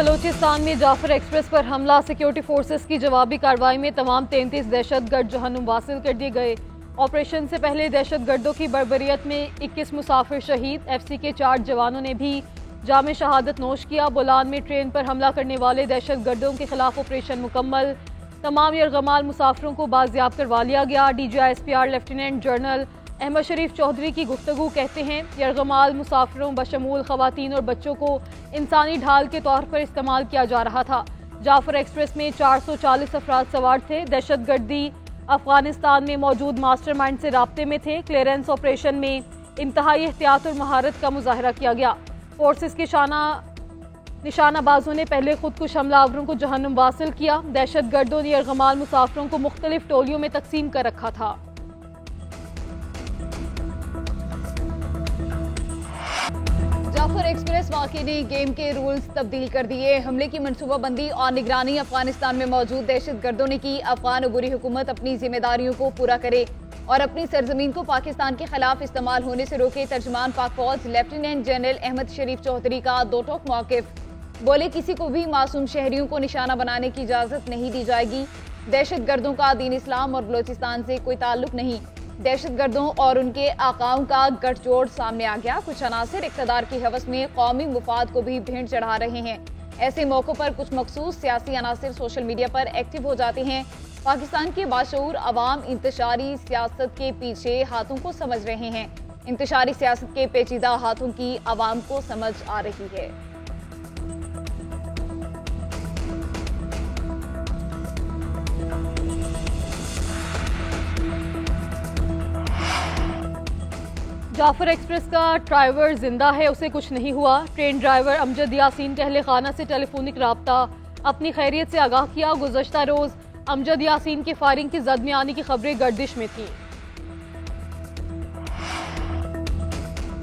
بلوچستان میں جعفر ایکسپریس پر حملہ، security forces کی جوابی کارروائی میں تمام 33 دہشت گرد جہنم واصل کر دیے گئے۔ آپریشن سے پہلے دہشت گردوں کی بربریت میں 21 مسافر شہید، ایف سی کے 4 جوانوں نے بھی جام شہادت نوش کیا۔ بولان میں ٹرین پر حملہ کرنے والے دہشت گردوں کے خلاف آپریشن مکمل، تمام یرغمال مسافروں کو بازیاب کروا لیا گیا۔ D G I S P R lieutenant general Ahmed Sharif Chaudhry کی گفتگو کہتے ہیں یرغمال مسافروں بشمول خواتین اور بچوں کو انسانی ڈھال کے طور پر استعمال کیا جا رہا تھا۔ جعفر ایکسپریس میں 440 افراد سوار تھے۔ دہشت گردی افغانستان میں موجود ماسٹر مائنڈ سے رابطے میں تھے۔ کلیئرنس آپریشن میں انتہائی احتیاط اور مہارت کا مظاہرہ کیا گیا۔ فورسز کے نشانہ بازوں نے پہلے خودکش حملہ آوروں کو جہنم واصل کیا۔ دہشت گردوں نے یرغمال مسافروں کو مختلف ٹولیوں میں تقسیم کر رکھا تھا۔ جعفر ایکسپریس واقعے نے گیم کے رولز تبدیل کر دیے۔ حملے کی منصوبہ بندی اور نگرانی افغانستان میں موجود دہشت گردوں نے کی۔ افغان عبوری حکومت اپنی ذمہ داریوں کو پورا کرے اور اپنی سرزمین کو پاکستان کے خلاف استعمال ہونے سے روکے۔ ترجمان پاک فوج لیفٹیننٹ جنرل احمد شریف چودھری کا دو ٹوک موقف، بولے کسی کو بھی معصوم شہریوں کو نشانہ بنانے کی اجازت نہیں دی جائے گی۔ دہشت گردوں کا دین اسلام اور بلوچستان سے کوئی تعلق نہیں۔ دہشت گردوں اور ان کے آقاؤں کا گٹھ جوڑ سامنے آ گیا۔ کچھ عناصر اقتدار کی ہوس میں قومی مفاد کو بھی بھینٹ چڑھا رہے ہیں۔ ایسے موقعوں پر کچھ مخصوص سیاسی عناصر سوشل میڈیا پر ایکٹیو ہو جاتے ہیں۔ پاکستان کے باشعور عوام انتشاری سیاست کے پیچھے ہاتھوں کو سمجھ رہے ہیں۔ انتشاری سیاست کے پیچیدہ ہاتھوں کی عوام کو سمجھ آ رہی ہے۔ جعفر ایکسپریس کا ڈرائیور زندہ ہے، اسے کچھ نہیں ہوا۔ ٹرین ڈرائیور امجد یاسین کا اہل خانہ سے ٹیلی فونک رابطہ، اپنی خیریت سے آگاہ کیا۔ گزشتہ روز امجد یاسین کے فائرنگ کی زد میں آنے کی خبریں گردش میں تھیں۔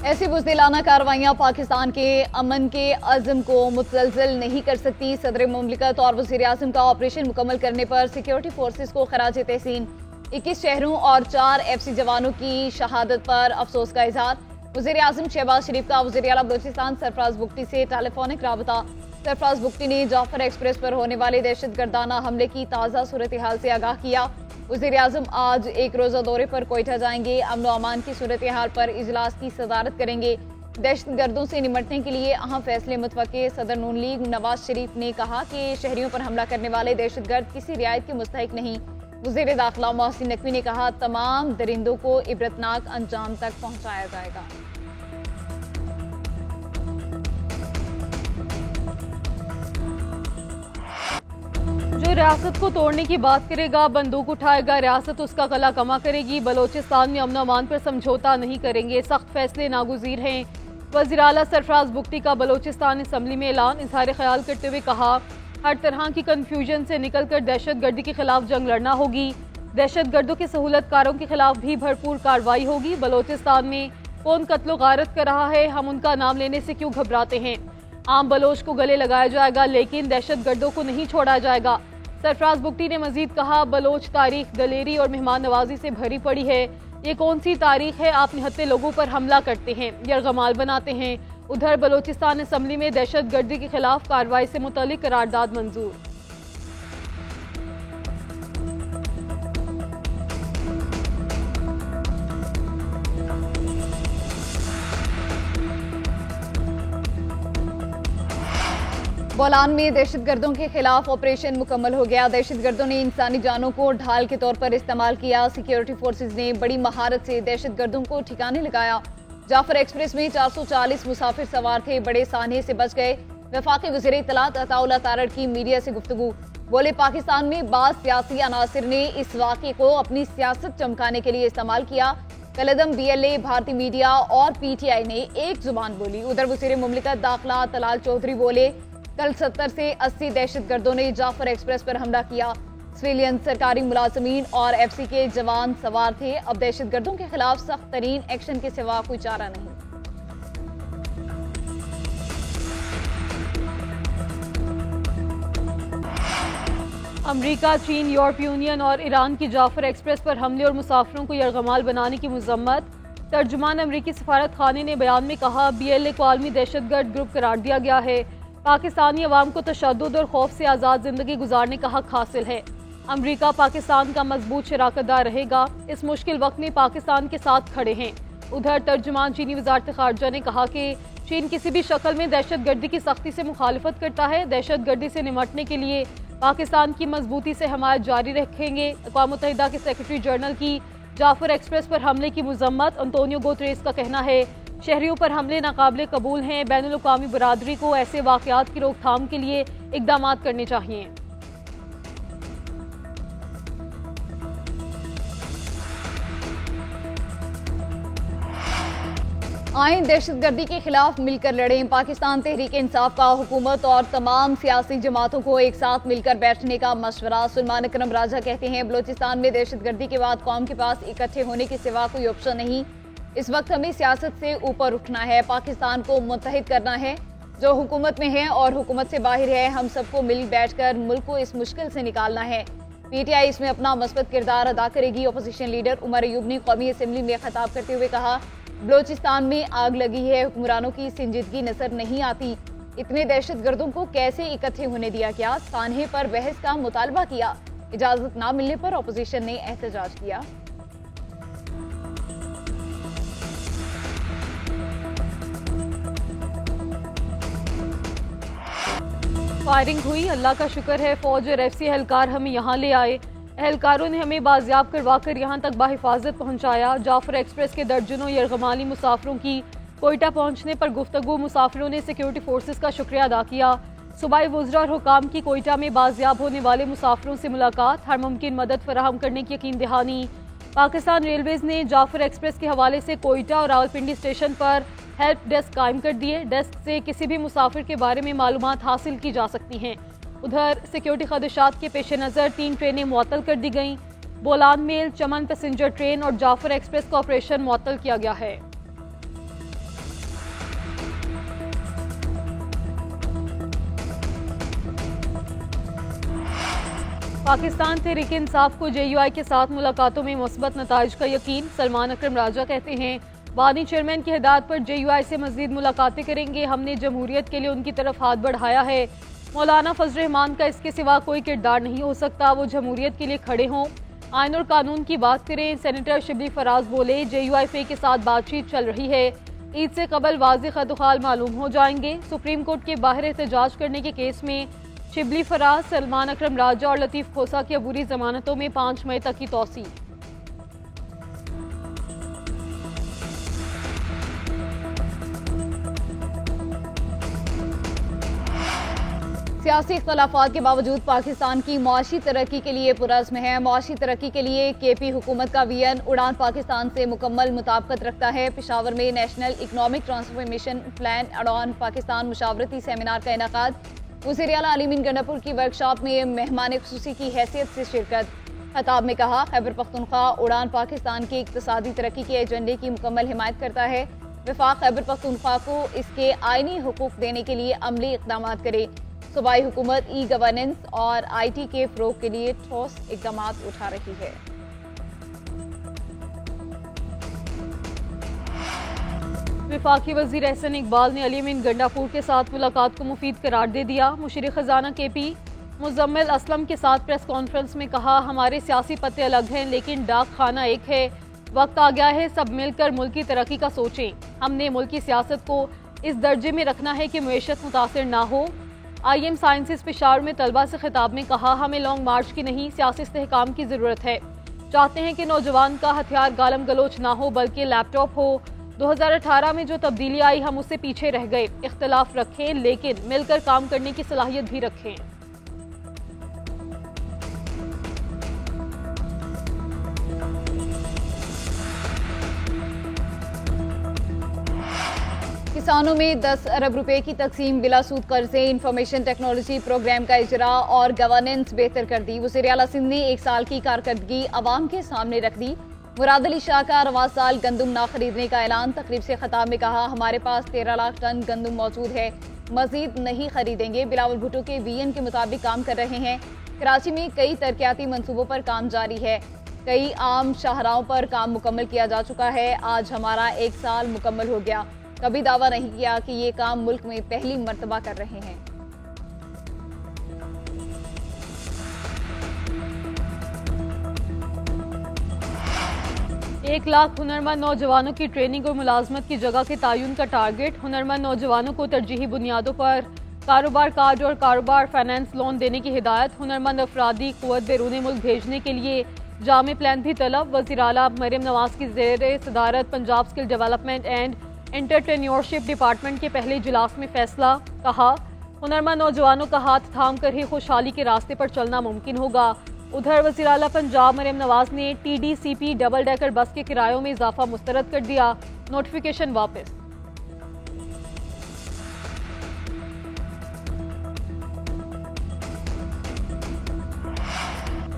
ایسی بزدلانہ کارروائیاں پاکستان کے امن کے عزم کو متزلزل نہیں کر سکتی۔ صدر مملکت اور وزیر اعظم کا آپریشن مکمل کرنے پر سیکیورٹی فورسز کو خراج تحسین۔ 21 شہروں اور 4 ایف سی جوانوں کی شہادت پر افسوس کا اظہار۔ وزیر اعظم شہباز شریف کا وزیر اعلیٰ بلوچستان سرفراز بگٹی سے ٹیلی فونک رابطہ۔ سرفراز بگٹی نے جعفر ایکسپریس پر ہونے والے دہشت گردانہ حملے کی تازہ صورتحال سے آگاہ کیا۔ وزیر اعظم آج ایک روزہ دورے پر کوئٹہ جائیں گے۔ امن و امان کی صورتحال پر اجلاس کی صدارت کریں گے۔ دہشت گردوں سے نمٹنے کے لیے اہم فیصلے متوقع۔ صدر نون لیگ نواز شریف نے کہا کہ شہریوں پر حملہ کرنے والے دہشت گرد کسی رعایت کے مستحق نہیں۔ وزیر داخلہ محسن نقوی نے کہا تمام درندوں کو عبرتناک انجام تک پہنچایا جائے گا۔ جو ریاست کو توڑنے کی بات کرے گا، بندوق اٹھائے گا، ریاست اس کا گلا کما کرے گی۔ بلوچستان میں امن و امان پر سمجھوتا نہیں کریں گے، سخت فیصلے ناگزیر ہیں۔ وزیر اعلیٰ سرفراز بگٹی کا بلوچستان اسمبلی میں اعلان، اظہار خیال کرتے ہوئے کہا ہر طرح کی کنفیوژن سے نکل کر دہشت گردی کے خلاف جنگ لڑنا ہوگی۔ دہشت گردوں کے سہولت کاروں کے خلاف بھی بھرپور کارروائی ہوگی۔ بلوچستان میں کون قتل و غارت کر رہا ہے، ہم ان کا نام لینے سے کیوں گھبراتے ہیں؟ عام بلوچ کو گلے لگایا جائے گا لیکن دہشت گردوں کو نہیں چھوڑا جائے گا۔ سرفراز بگٹی نے مزید کہا بلوچ تاریخ دلیری اور مہمان نوازی سے بھری پڑی ہے۔ یہ کون سی تاریخ ہے، آپ نہتے لوگوں پر حملہ کرتے ہیں، یرغمال بناتے ہیں۔ ادھر بلوچستان اسمبلی میں دہشت گردی کے خلاف کارروائی سے متعلق قرارداد منظور۔ بولان میں دہشت گردوں کے خلاف آپریشن مکمل ہو گیا۔ دہشت گردوں نے انسانی جانوں کو ڈھال کے طور پر استعمال کیا۔ سیکیورٹی فورسز نے بڑی مہارت سے دہشت گردوں کو ٹھکانے لگایا۔ جعفر ایکسپریس میں 440 مسافر سوار تھے، بڑے سانحے سے بچ گئے۔ وفاقی وزیر اطلاعات عطا اللہ تارڑ کی میڈیا سے گفتگو، بولے پاکستان میں بعض سیاسی عناصر نے اس واقعے کو اپنی سیاست چمکانے کے لیے استعمال کیا۔ کالعدم بی ایل اے، بھارتی میڈیا اور پی ٹی آئی نے ایک زبان بولی۔ ادھر وزیر مملکت داخلہ طلال چودھری بولے کل 70 سے 80 دہشت گردوں نے جعفر ایکسپریس پر حملہ کیا۔ سویلین، سرکاری ملازمین اور ایف سی کے جوان سوار تھے۔ اب دہشت گردوں کے خلاف سخت ترین ایکشن کے سوا کوئی چارہ نہیں۔ امریکہ، چین، یورپی یونین اور ایران کی جعفر ایکسپریس پر حملے اور مسافروں کو یرغمال بنانے کی مذمت۔ ترجمان امریکی سفارت خانے نے بیان میں کہا بی ایل اے کو عالمی دہشت گرد گروپ قرار دیا گیا ہے۔ پاکستانی عوام کو تشدد اور خوف سے آزاد زندگی گزارنے کا حق حاصل ہے۔ امریکہ پاکستان کا مضبوط شراکت دار رہے گا، اس مشکل وقت میں پاکستان کے ساتھ کھڑے ہیں۔ ادھر ترجمان چینی وزارت خارجہ نے کہا کہ چین کسی بھی شکل میں دہشت گردی کی سختی سے مخالفت کرتا ہے، دہشت گردی سے نمٹنے کے لیے پاکستان کی مضبوطی سے حمایت جاری رکھیں گے۔ اقوام متحدہ کے سیکرٹری جنرل کی جعفر ایکسپریس پر حملے کی مذمت، انطونیو گوتریس کا کہنا ہے شہریوں پر حملے ناقابل قبول ہیں، بین الاقوامی برادری کو ایسے واقعات کی روک تھام کے لیے اقدامات کرنے چاہیے۔ آئیں دہشت گردی کے خلاف مل کر لڑیں، پاکستان تحریک انصاف کا حکومت اور تمام سیاسی جماعتوں کو ایک ساتھ مل کر بیٹھنے کا مشورہ۔ سلمان اکرم راجہ کہتے ہیں بلوچستان میں دہشت گردی کے بعد قوم کے پاس اکٹھے ہونے کے سوا کوئی آپشن نہیں، اس وقت ہمیں سیاست سے اوپر اٹھنا ہے، پاکستان کو متحد کرنا ہے، جو حکومت میں ہے اور حکومت سے باہر ہے، ہم سب کو مل بیٹھ کر ملک کو اس مشکل سے نکالنا ہے۔ پی ٹی آئی اس میں اپنا مثبت کردار ادا کرے گی۔ اپوزیشن لیڈر عمر ایوب نے قومی اسمبلی میں خطاب کرتے ہوئے کہا بلوچستان میں آگ لگی ہے، حکمرانوں کی سنجیدگی نظر نہیں آتی، اتنے دہشت گردوں کو کیسے اکٹھے ہونے دیا گیا، سانحے پر بحث کا مطالبہ کیا، اجازت نہ ملنے پر اپوزیشن نے احتجاج کیا۔ فائرنگ ہوئی، اللہ کا شکر ہے فوج اور ایف سی اہلکار ہمیں یہاں لے آئے، اہلکاروں نے ہمیں بازیاب کروا کر یہاں تک بحفاظت پہنچایا۔ جعفر ایکسپریس کے درجنوں یرغمالی مسافروں کی کوئٹہ پہنچنے پر گفتگو، مسافروں نے سیکیورٹی فورسز کا شکریہ ادا کیا۔ صوبائی وزراء اور حکام کی کوئٹہ میں بازیاب ہونے والے مسافروں سے ملاقات، ہر ممکن مدد فراہم کرنے کی یقین دہانی۔ پاکستان ریلویز نے جعفر ایکسپریس کے حوالے سے کوئٹہ اور راولپنڈی اسٹیشن پر ہیلپ ڈیسک قائم کر دیے، ڈیسک سے کسی بھی مسافر کے بارے میں معلومات حاصل کی جا سکتی ہیں۔ ادھر سیکیورٹی خدشات کے پیش نظر 3 ٹرینیں معطل کر دی گئیں، بولان میل، چمن پیسنجر ٹرین اور جعفر ایکسپریس کا آپریشن معطل کیا گیا ہے۔ پاکستان تحریک انصاف کو جے یو آئی کے ساتھ ملاقاتوں میں مثبت نتائج کا یقین، سلمان اکرم راجہ کہتے ہیں بانی چیئرمین کی ہدایت پر جے یو آئی سے مزید ملاقاتیں کریں گے، ہم نے جمہوریت کے لیے ان کی طرف ہاتھ بڑھایا ہے، مولانا فضل الرحمان کا اس کے سوا کوئی کردار نہیں ہو سکتا، وہ جمہوریت کے لیے کھڑے ہوں، آئین اور قانون کی بات کریں۔ سینیٹر شبلی فراز بولے جے یو آئی فے کے ساتھ بات چیت چل رہی ہے، عید سے قبل واضح خط و خال معلوم ہو جائیں گے۔ سپریم کورٹ کے باہر احتجاج کرنے کے کیس میں شبلی فراز، سلمان اکرم راجہ اور لطیف کھوسہ کی عبوری ضمانتوں میں 5 مئی تک کی توسیع۔ سیاسی اختلافات کے باوجود پاکستان کی معاشی ترقی کے لیے پرعزم ہے، معاشی ترقی کے لیے کے پی حکومت کا ویژن اڑان پاکستان سے مکمل مطابقت رکھتا ہے۔ پشاور میں نیشنل اکنامک ٹرانسفارمیشن پلان اڑان پاکستان مشاورتی سیمینار کا انعقاد، وزیر اعلیٰ علی گنڈا پور کی ورکشاپ میں مہمان خصوصی کی حیثیت سے شرکت۔ خطاب میں کہا خیبر پختونخوا اڑان پاکستان کے اقتصادی ترقی کے ایجنڈے کی مکمل حمایت کرتا ہے، وفاق خیبر پختونخوا کو اس کے آئینی حقوق دینے کے لیے عملی اقدامات کرے، صوبائی حکومت ای گورننس اور آئی ٹی کے فروغ کے لیے ٹھوس اقدامات اٹھا رہی ہے۔ وفاقی وزیر احسن اقبال نے علی امین گنڈا پور کے ساتھ ملاقات کو مفید قرار دے دیا۔ مشیر خزانہ کے پی مزمل اسلم کے ساتھ پریس کانفرنس میں کہا ہمارے سیاسی پتے الگ ہیں لیکن ڈاک خانہ ایک ہے، وقت آ گیا ہے سب مل کر ملک کی ترقی کا سوچیں، ہم نے ملکی سیاست کو اس درجے میں رکھنا ہے کہ معیشت متاثر نہ ہو۔ آئی ایم سائنسز پشاور میں طلبہ سے خطاب میں کہا ہمیں لانگ مارچ کی نہیں سیاسی استحکام کی ضرورت ہے، چاہتے ہیں کہ نوجوان کا ہتھیار گالم گلوچ نہ ہو بلکہ لیپ ٹاپ ہو۔ 2018 میں جو تبدیلی آئی ہم اس سے پیچھے رہ گئے، اختلاف رکھیں لیکن مل کر کام کرنے کی صلاحیت بھی رکھیں۔ کسانوں میں 10 ارب روپے کی تقسیم، بلا سود قرضے، انفارمیشن ٹیکنالوجی پروگرام کا اجرا اور گورننس بہتر کر دی۔ وزیر اعلیٰ سندھ نے 1 سال کی کارکردگی عوام کے سامنے رکھ دی۔ مراد علی شاہ کا رواں سال گندم نہ خریدنے کا اعلان، تقریب سے خطاب میں کہا ہمارے پاس 13 لاکھ ٹن گندم موجود ہے، مزید نہیں خریدیں گے۔ بلاول بھٹو کے وی این کے مطابق کام کر رہے ہیں۔ کراچی میں کئی ترقیاتی منصوبوں پر کام جاری ہے، کئی عام شاہراہوں پر کام مکمل کیا جا چکا ہے۔ آج ہمارا 1 سال مکمل ہو گیا، کبھی دعویٰ نہیں کیا کہ یہ کام ملک میں پہلی مرتبہ کر رہے ہیں۔ 1,00,000 ہنرمند نوجوانوں کی ٹریننگ اور ملازمت کی جگہ کے تعین کا ٹارگٹ۔ ہنرمند نوجوانوں کو ترجیحی بنیادوں پر کاروبار کارڈ اور کاروبار فائنانس لون دینے کی ہدایت۔ ہنرمند افرادی قوت بیرون ملک بھیجنے کے لیے جامع پلان بھی طلب۔ وزیر اعلیٰ مریم نواز کی زیر صدارت Punjab skill development and entrepreneurship department کے پہلے اجلاس میں فیصلہ۔ کہا ہنرمند نوجوانوں کا ہاتھ تھام کر ہی خوشحالی کے راستے پر چلنا ممکن ہوگا۔ ادھر وزیر اعلیٰ پنجاب مریم نواز نے ٹی ڈی سی پی ڈبل ڈیکر بس کے کرایوں میں اضافہ مسترد کر دیا، نوٹیفیکیشن واپس۔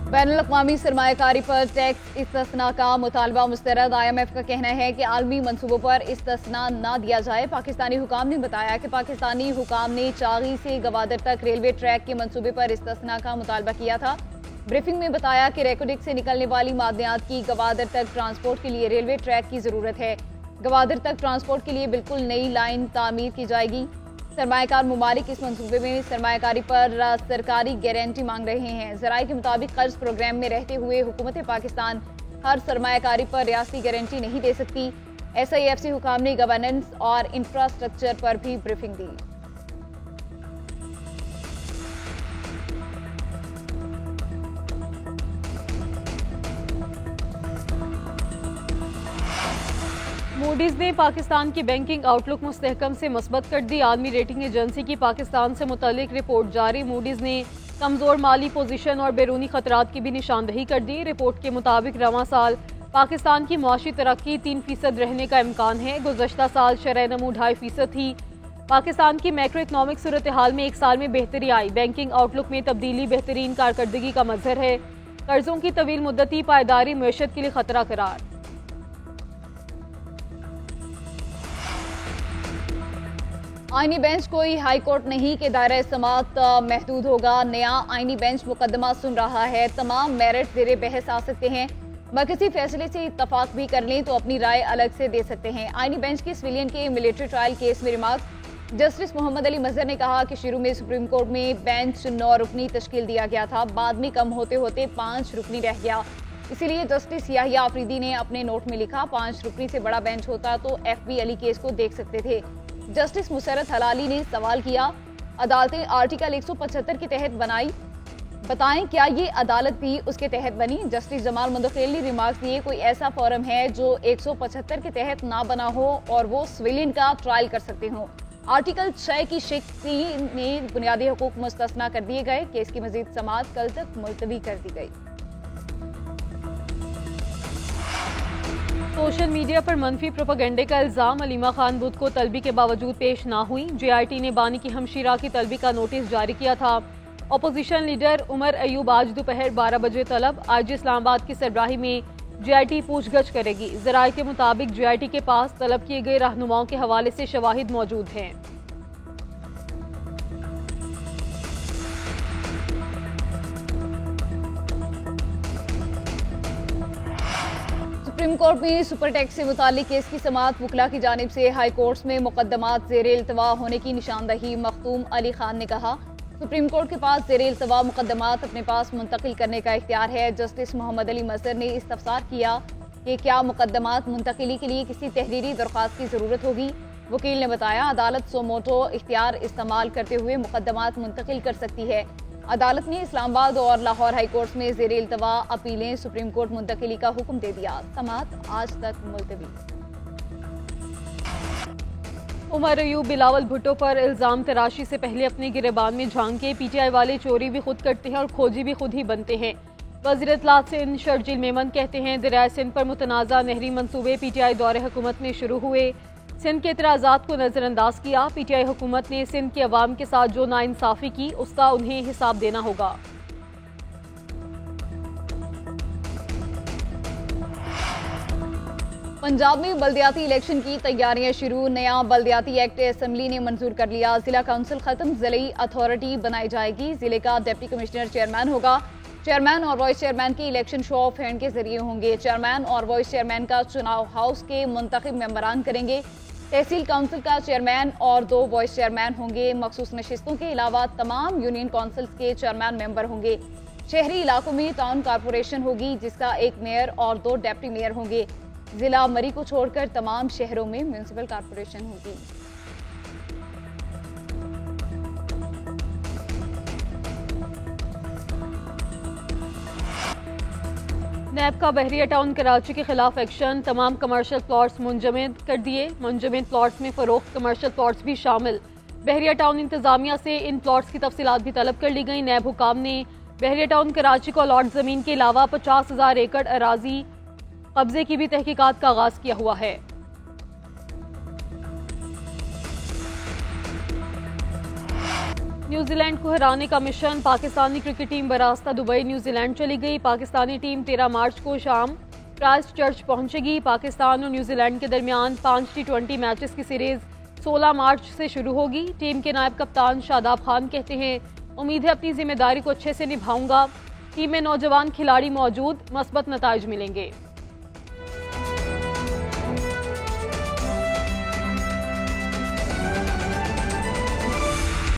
بین الاقوامی سرمایہ کاری پر ٹیکس استثناء کا مطالبہ مسترد۔ آئی ایم ایف کا کہنا ہے کہ عالمی منصوبوں پر استثناء نہ دیا جائے۔ پاکستانی حکام نے بتایا کہ پاکستانی حکام نے چاغی سے گوادر تک ریلوے ٹریک کے منصوبے پر استثناء کا مطالبہ کیا تھا۔ بریفنگ میں بتایا کہ ریکوڈک سے نکلنے والی معدنیات کی گوادر تک ٹرانسپورٹ کے لیے ریلوے ٹریک کی ضرورت ہے۔ گوادر تک ٹرانسپورٹ کے لیے بالکل نئی لائن تعمیر کی جائے گی۔ سرمایہ کار ممالک اس منصوبے میں سرمایہ کاری پر سرکاری گارنٹی مانگ رہے ہیں۔ ذرائع کے مطابق قرض پروگرام میں رہتے ہوئے حکومت پاکستان ہر سرمایہ کاری پر ریاستی گارنٹی نہیں دے سکتی۔ ایس آئی ایف سی حکام نے گورننس اور انفراسٹرکچر پر بھی بریفنگ دی۔ موڈیز نے پاکستان کی بینکنگ آؤٹ لک مستحکم سے مثبت کر دی۔ عالمی ریٹنگ ایجنسی کی پاکستان سے متعلق رپورٹ جاری۔ موڈیز نے کمزور مالی پوزیشن اور بیرونی خطرات کی بھی نشاندہی کر دی۔ رپورٹ کے مطابق رواں سال پاکستان کی معاشی ترقی 3% رہنے کا امکان ہے۔ گزشتہ سال شرح نمو 2.5% تھی۔ پاکستان کی میکرو اکنامک صورتحال میں ایک سال میں بہتری آئی۔ بینکنگ آؤٹ لک میں تبدیلی بہترین کارکردگی کا مظہر ہے۔ قرضوں کی طویل مدتی پائیداری معیشت کے لیے خطرہ قرار۔ آئینی بینچ کوئی ہائی کورٹ نہیں کہ دائرہ سماعت محدود ہوگا۔ نیا آئینی بینچ مقدمہ سن رہا ہے۔ تمام میرٹ زیر بحث آ سکتے ہیں۔ مرکزی فیصلے سے اتفاق بھی کر لیں تو اپنی رائے الگ سے دے سکتے ہیں۔ آئینی بینچ کی سویلین کے ملٹری ٹرائل کیس میں ریمارکس۔ جسٹس محمد علی مظہر نے کہا کہ شروع میں سپریم کورٹ میں بینچ 9 رکنی تشکیل دیا گیا تھا، بعد میں کم ہوتے ہوتے 5 رکنی رہ گیا۔ اسی لیے جسٹس یحییٰ آفریدی نے اپنے نوٹ میں لکھا 5 رکنی سے بڑا بینچ ہوتا تو ایف بی علی کیس کو دیکھ سکتے تھے۔ جسٹس مسرت حلالی نے سوال کیا عدالتیں آرٹیکل 175 کے تحت بنائی، بتائیں کیا یہ عدالت بھی اس کے تحت بنی؟ جسٹس جمال مندوخیل نے ریمارکس دیے کوئی ایسا فورم ہے جو 175 کے تحت نہ بنا ہو اور وہ سویلین کا ٹرائل کر سکتے ہوں۔ آرٹیکل 6 کی شق میں بنیادی حقوق مستثنیٰ کر دیے گئے۔ کیس کی مزید سماعت کل تک ملتوی کر دی گئی۔ سوشل میڈیا پر منفی پروپیگنڈے کا الزام، علیمہ خان بدھ کو طلبی کے باوجود پیش نہ ہوئی۔ جے آئی ٹی نے بانی کی ہمشیرہ کی طلبی کا نوٹس جاری کیا تھا۔ اپوزیشن لیڈر عمر ایوب آج دوپہر 12 بجے طلب۔ آج اسلام آباد کی سربراہی میں جے آئی ٹی پوچھ گچھ کرے گی۔ ذرائع کے مطابق جے آئی ٹی کے پاس طلب کیے گئے رہنماؤں کے حوالے سے شواہد موجود ہیں۔ سپریم کورٹ میں سپر ٹیکس سے متعلق کیس کی سماعت وکلا کی جانب سے ہائی کورٹس میں مقدمات زیر التواء ہونے کی نشاندہی۔ مختوم علی خان نے کہا سپریم کورٹ کے پاس زیر التواء مقدمات اپنے پاس منتقل کرنے کا اختیار ہے۔ جسٹس محمد علی مظہر نے استفسار کیا کہ کیا مقدمات منتقلی کے لیے کسی تحریری درخواست کی ضرورت ہوگی؟ وکیل نے بتایا عدالت سو موٹو اختیار استعمال کرتے ہوئے مقدمات منتقل کر سکتی ہے۔ عدالت نے اسلام آباد اور لاہور ہائی کورٹس میں زیر التواء اپیلیں سپریم کورٹ منتقلی کا حکم دے دیا۔ سماعت آج تک ملتوی۔ عمر ایوب بلاول بھٹو پر الزام تراشی سے پہلے اپنے گریبان میں جھانکے، پی ٹی آئی والے چوری بھی خود کرتے ہیں اور کھوجی بھی خود ہی بنتے ہیں۔ وزیر اطلاعات سندھ شرجیل میمن کہتے ہیں دریائے سندھ پر متنازع نہری منصوبے پی ٹی آئی دور حکومت میں شروع ہوئے، سندھ کے اعتراضات کو نظر انداز کیا۔ پی ٹی آئی حکومت نے سندھ کے عوام کے ساتھ جو ناانصافی کی اس کا انہیں حساب دینا ہوگا۔ پنجاب میں بلدیاتی الیکشن کی تیاریاں شروع، نیا بلدیاتی ایکٹ اسمبلی نے منظور کر لیا۔ ضلع کونسل ختم، ضلعی اتھارٹی بنائی جائے گی، ضلع کا ڈپٹی کمشنر چیئرمین ہوگا۔ چیئرمین اور وائس چیئرمین کی الیکشن شو آف ہینڈ کے ذریعے ہوں گے۔ چیئرمین اور وائس چیئرمین کا چناؤ ہاؤس کے منتخب ممبران کریں گے۔ تحصیل کونسل کا چیئرمین اور 2 وائس چیئرمین ہوں گے۔ مخصوص نشستوں کے علاوہ تمام یونین کونسلز کے چیئرمین ممبر ہوں گے۔ شہری علاقوں میں ٹاؤن کارپوریشن ہوگی جس کا 1 میئر اور 2 ڈپٹی میئر ہوں گے۔ ضلع مری کو چھوڑ کر تمام شہروں میں میونسپل کارپوریشن ہوگی۔ نیب کا بحریہ ٹاؤن کراچی کے خلاف ایکشن، تمام کمرشل پلاٹس منجمد کر دیے، منجمد پلاٹس میں فروخت کمرشل پلاٹس بھی شامل۔ بحریہ ٹاؤن انتظامیہ سے ان پلاٹس کی تفصیلات بھی طلب کر لی گئی۔ نیب حکام نے بحریہ ٹاؤن کراچی کو الاٹ زمین کے علاوہ 50,000 ایکڑ اراضی قبضے کی بھی تحقیقات کا آغاز کیا ہوا ہے۔ نیوزی لینڈ کو ہرانے کا مشن، پاکستانی کرکٹ ٹیم براستہ دبئی نیوزی لینڈ چلی گئی۔ پاکستانی ٹیم 13 مارچ کو شام کرائسٹ چرچ پہنچے گی۔ پاکستان اور نیوزی لینڈ کے درمیان 5 T20 میچز کی سیریز 16 مارچ سے شروع ہوگی۔ ٹیم کے نائب کپتان شاداب خان کہتے ہیں، امید ہے اپنی ذمہ داری کو اچھے سے نبھاؤں گا، ٹیم میں نوجوان کھلاڑی موجود، مثبت نتائج ملیں گے۔